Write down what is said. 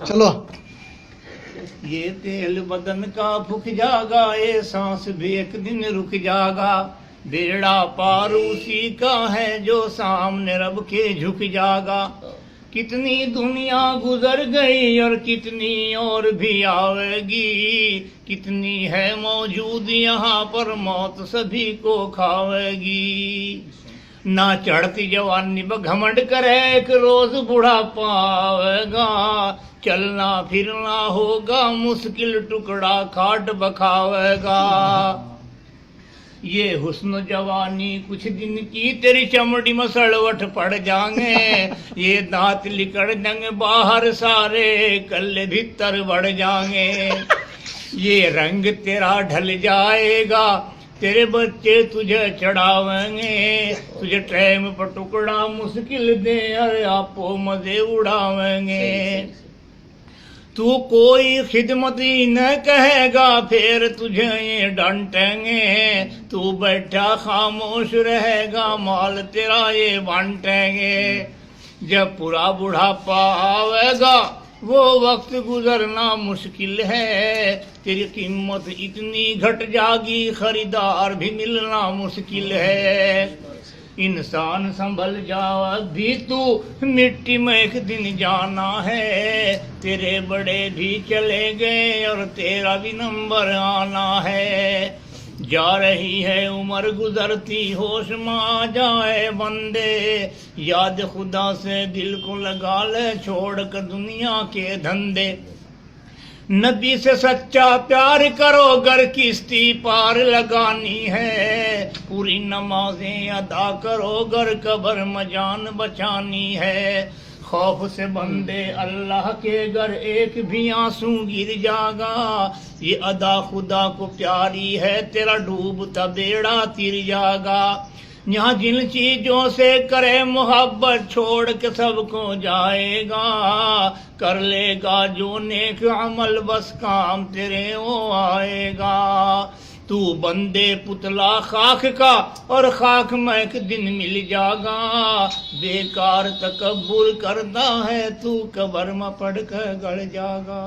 چلو یہ تیل بدن کا پھک جاگا، یہ سانس بھی ایک دن رک جاگا، بیڑا پار اسی کا ہے جو سامنے رب کے جھک جاگا۔ کتنی دنیا گزر گئی اور کتنی اور بھی آئے گی، کتنی ہے موجود یہاں پر موت سبھی کو کھاوے گی۔ نہ چڑھتی جوانی بگھمنڈ کرے ایک روز بڑھاپا آئے گا، چلنا پھرنا ہوگا مشکل ٹکڑا کھاٹ بکھاوے گا۔ یہ حسن جوانی کچھ دن کی تیری چمڑی میں سڑوٹ پڑ جائیں گے، یہ دانت لکڑ جائیں گے باہر سارے کلے بھیتر بڑھ جائیں گے۔ یہ رنگ تیرا ڈھل جائے گا، تیرے بچے تجھے چڑھاویں گے، تجھے ٹریم پر ٹکڑا مشکل دے ارے آپو مزے اڑاویں گے۔ تو کوئی خدمت ہی نہ کہے گا پھر تجھے یہ ڈانٹیں گے، تو بیٹھا خاموش رہے گا مال تیرا یہ بانٹیں گے۔ جب پورا بڑھاپا آئے گا وہ وقت گزرنا مشکل ہے، تیری قیمت اتنی گھٹ جاگی خریدار بھی ملنا مشکل ہے۔ انسان سنبھل جا بھی تو مٹی میں ایک دن جانا ہے، تیرے بڑے بھی چلے گئے اور تیرا بھی نمبر آنا ہے۔ جا رہی ہے عمر گزرتی ہوش میں آ جائے بندے، یاد خدا سے دل کو لگا لے چھوڑ کر دنیا کے دھندے۔ نبی سے سچا پیار کرو گر کشتی پار لگانی ہے، پوری نمازیں ادا کرو گر قبر میں جان بچانی ہے۔ خوف سے بندے اللہ کے گر ایک بھی آنسو گر جاگا، یہ ادا خدا کو پیاری ہے تیرا ڈوبتا بیڑا تر جاگا۔ یہاں جن چیزوں سے کرے محبت چھوڑ کے سب کو جائے گا، کر لے گا جو نیک عمل بس کام تیرے وہ آئے گا۔ تو بندے پتلا خاک کا اور خاک میں ایک دن مل جاگا، بیکار تکبر کرتا ہے تو قبر میں پڑ کر گڑ جاگا۔